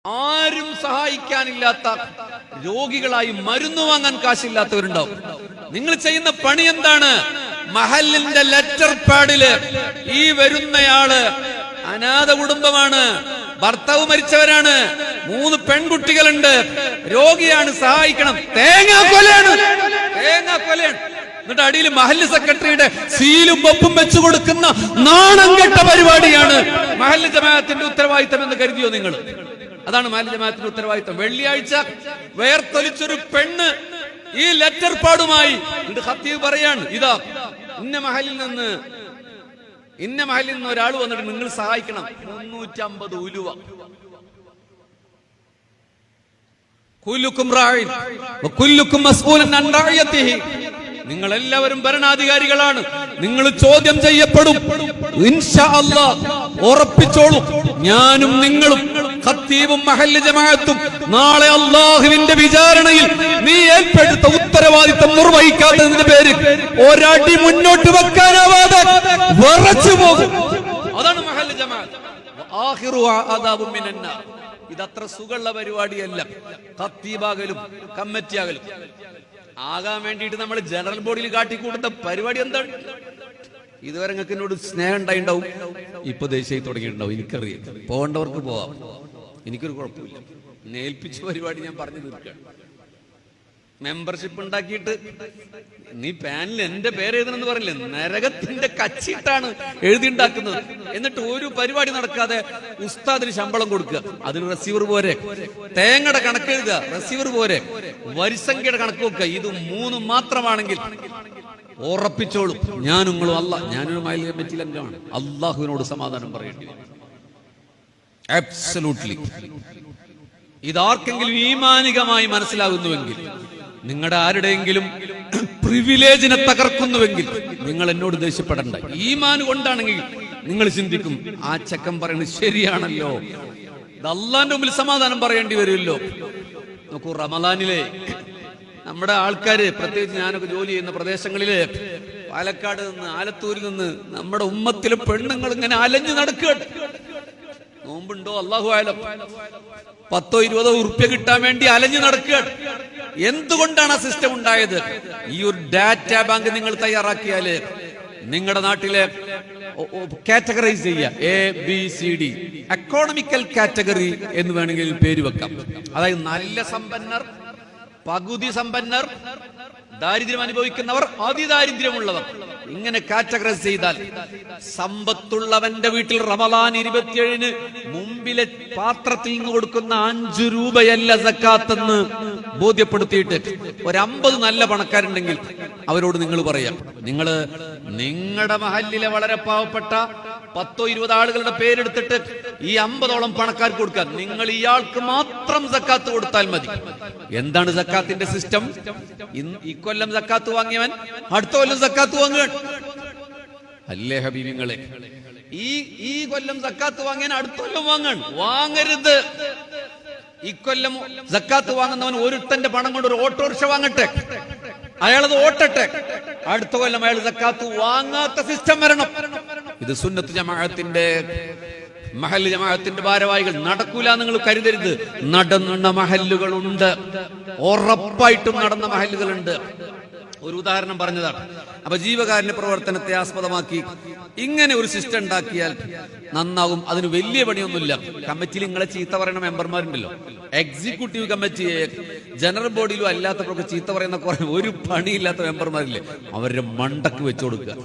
ആരും സഹായിക്കാനില്ലാത്ത രോഗികളായി മരുന്ന് വാങ്ങാൻ കാശില്ലാത്തവരുണ്ടാവും. നിങ്ങൾ ചെയ്യുന്ന പണി എന്താണ്? മഹല്ലിന്റെ ലെറ്റർ പാഡില് ഈ വരുന്നയാള് അനാഥ കുടുംബമാണ്, ഭർത്താവ് മരിച്ചവരാണ്, 3 പെൺകുട്ടികളുണ്ട്, രോഗിയാണ്, സഹായിക്കണം. തേങ്ങാക്കൊലയാണ്. എന്നിട്ട് അടിയിൽ മഹല്ല് സെക്രട്ടറിയുടെ സീലും ഒപ്പും വെച്ചു കൊടുക്കുന്ന നാണം കെട്ട പരിപാടിയാണ് മഹല്ല് ജമാഅത്തിന്റെ ഉത്തരവാദിത്തം എന്ന് കരുതിയോ നിങ്ങൾ? അതാണ് മഹല്ല് ജമാഅത്തിന്റെ ഉത്തരവാദിത്തം. വെള്ളിയാഴ്ച വേർത്തൊലിച്ചൊരു പെണ്ണ് ഈ ലെറ്റർ പാടുമായി ഖത്തീബ് പറയാണ്, ഇതാ ഇന്ന മഹലിൽ നിന്ന് ഒരാൾ വന്നിട്ട് നിങ്ങൾ സഹായിക്കണം, 350 ഉലുവ. കുല്ലുക്കും റാഇൻ വകുല്ലുക്കും മസ്ഊലൻ അൻ റഅയതിഹി. നിങ്ങൾ എല്ലാവരും ഭരണാധികാരികളാണ്, നിങ്ങൾ ചോദ്യം ചെയ്യപ്പെടും. ഇൻഷാ അല്ലാഹ് ഉറപ്പിച്ചോളൂ, ഞാനും നിങ്ങളും ഖത്തീബും മഹല്ല് ജമാഅത്തും നാളെ അല്ലാഹുവിന്റെ വിചാരണയിൽ നീ ഏൽപ്പെടുത്ത ഉത്തരവാദിത്തം നിർവഹിക്കാത്തതിന്റെ പേരിൽ ഒരടി മുന്നോട്ട് വെക്കാനാവാതെ വിറച്ചു പോകും. അതാണ് മഹല്ല് ജമാഅത്ത്. ആഖിറു അദാബു മിനന്നാർ. ഇതത്ര സുഖമുള്ള പരിപാടിയല്ല. ഖത്തീബാകലും കമ്മിറ്റിയാകലും ആകാൻ വേണ്ടിയിട്ട് നമ്മൾ ജനറൽ ബോഡിയിൽ കാട്ടിക്കൂട്ടുന്ന പരിപാടി എന്താണ്? ഇതുവരെ നിങ്ങൾക്ക് എന്നോട് സ്നേഹം ഉണ്ടായിണ്ടാവും, ഇപ്പൊ ദേശീയ തുടങ്ങിയിട്ടുണ്ടാവും. എനിക്കറിയാം, പോകേണ്ടവർക്ക് പോവാം, എനിക്കൊരു കുഴപ്പമില്ല. നേൽപ്പിച്ച പരിപാടി ഞാൻ പറഞ്ഞു തീർക്കുകയാണ്. മെമ്പർഷിപ്പ് ഉണ്ടാക്കിയിട്ട് നീ പാനിൽ എന്റെ പേര് എഴുതണമെന്ന് പറയില്ലേ? നരകത്തിന്റെ കച്ചിട്ടാണ് എഴുതിണ്ടാക്കുന്നത്. എന്നിട്ട് ഒരു പരിപാടി നടക്കാതെ ഉസ്താദിന് ശമ്പളം കൊടുക്കുക, അതിന് റെസീവർ പോരെ. തേങ്ങയുടെ കണക്ക് എഴുതുക, റെസീവർ പോരെ. വരിസംഖ്യയുടെ കണക്ക് വെക്കുക. ഇത് 3 മാത്രമാണെങ്കിൽ ഉറപ്പിച്ചോളും, ഞാനും ഞാനൊരു മഹല്ല് കമ്മിറ്റിയിൽ അംഗമാണ്. അള്ളാഹുവിനോട് സമാധാനം പറയേണ്ടി വരും. അബ്സല്യൂട്ട്ലി. ഇതാർക്കെങ്കിലും ഈമാനികമായി മനസ്സിലാകുന്നുവെങ്കിൽ, നിങ്ങളുടെ ആരുടെയെങ്കിലും പ്രിവിലേജിനെ തകർക്കുന്നുവെങ്കിൽ നിങ്ങൾ എന്നോട് ദേഷ്യപ്പെടണ്ട. ഈമാൻ കൊണ്ടാണെങ്കിൽ നിങ്ങൾ ചിന്തിക്കും, ആ ചെക്കൻ പറയുന്നത് ശരിയാണല്ലോ, ഇത് അള്ളാന്റെ മുമ്പിൽ സമാധാനം പറയേണ്ടി വരുമല്ലോ. നോക്കൂ, റമദാനിലെ നമ്മുടെ ആൾക്കാര്, പ്രത്യേകിച്ച് ഞാനൊക്കെ ജോലി ചെയ്യുന്ന പ്രദേശങ്ങളില്, പാലക്കാട് നിന്ന്, ആലത്തൂരിൽ നിന്ന് നമ്മുടെ ഉമ്മത്തിലെ പെണ്ണുങ്ങൾ ഇങ്ങനെ അലഞ്ഞു നടക്കുകയാണ്. നോമ്പുണ്ടോ അല്ലാഹു ആലം, 10-20 ഉറുപ്യ കിട്ടാൻ വേണ്ടി അലഞ്ഞു നടക്കുകയാണ്. എന്തുകൊണ്ടാണ് ആ സിസ്റ്റം ഉണ്ടായത്? ഈ ഒരു ഡാറ്റ ബാങ്ക് നിങ്ങൾ തയ്യാറാക്കിയാല് നിങ്ങളുടെ നാട്ടിലെ കാറ്റഗറൈസ് ചെയ്യുക, ABCD, എക്കോണമിക്കൽ കാറ്റഗറി എന്ന് വേണമെങ്കിൽ പേര് വെക്കാം. അതായത് നല്ല സമ്പന്നർ, പകുതി സമ്പന്നർ, ദാരിദ്ര്യം അനുഭവിക്കുന്നവർ, അതിദാരിദ്ര്യമുള്ളവർ, ഇങ്ങനെ കാറ്റഗറൈസ് ചെയ്താൽ സമ്പത്തുള്ളവന്റെ വീട്ടിൽ റമദാൻ 27-ന് മുമ്പിലെ പാത്രത്തിൽ നിന്ന് കൊടുക്കുന്ന 5 രൂപയല്ല സക്കാത്തെന്ന് ബോധ്യപ്പെടുത്തിയിട്ട് ഒരു 50 നല്ല പണക്കാരുണ്ടെങ്കിൽ അവരോട് നിങ്ങൾ പറയാം, നിങ്ങളുടെ മഹല്ലിലെ വളരെ പാവപ്പെട്ട 10-20 ആളുകളുടെ പേരെടുത്തിട്ട് ഈ 50ഓളം പണക്കാർക്ക് കൊടുക്കാൻ, നിങ്ങൾ ഇയാൾക്ക് മാത്രം സക്കാത്ത് കൊടുത്താൽ മതി. എന്താണ് സക്കാത്തിന്റെ സിസ്റ്റം? ഇക്കൊല്ലം സക്കാത്ത് വാങ്ങിയവൻ അടുത്ത കൊല്ലം സക്കാത്ത് വാങ്ങുകയാണ് അല്ലേ ഹബീബിങ്ങളെ? ഈ കൊല്ലം സക്കാത്ത് വാങ്ങിയവൻ അടുത്ത കൊല്ലം വാങ്ങരുത്. ഇക്കൊല്ലം സക്കാത്ത് വാങ്ങുന്നവൻ ഒരുത്തന്റെ പണം കൊണ്ട് ഒരു ഓട്ടോറിക്ഷ വാങ്ങട്ടെ, അയാളത് ഓട്ടട്ടെ, അടുത്ത കൊല്ലം അയാൾ സക്കാത്ത് വാങ്ങാത്ത സിസ്റ്റം വരണം. ഇത് സുന്നത്ത് ജമാഅത്തിന്റെ, മഹല്ല് ജമാഅത്തിന്റെ ഭാരവാഹികൾ നടക്കൂല നിങ്ങൾ കരുതരുത്. നടന്ന മഹല്ലുകളുണ്ട്, ഉറപ്പായിട്ടും നടന്ന മഹല്ലുകളുണ്ട്. ഒരു ഉദാഹരണം പറഞ്ഞതാണ്. അപ്പൊ ജീവകാരുണ്യ പ്രവർത്തനത്തെ ആസ്പദമാക്കി ഇങ്ങനെ ഒരു സിസ്റ്റം ഉണ്ടാക്കിയാൽ നന്നാവും. അതിന് വലിയ പണിയൊന്നുമില്ല. കമ്മിറ്റിയിൽ നിങ്ങളെ ചീത്ത പറയുന്ന മെമ്പർമാരുണ്ടല്ലോ, എക്സിക്യൂട്ടീവ് കമ്മിറ്റി, ജനറൽ ബോഡിയിലും അല്ലാത്തവർക്ക് ചീത്ത പറയുന്ന കുറെ ഒരു പണിയില്ലാത്ത മെമ്പർമാരില്ലേ, അവരുടെ മണ്ടക്ക് വെച്ചു കൊടുക്കുക.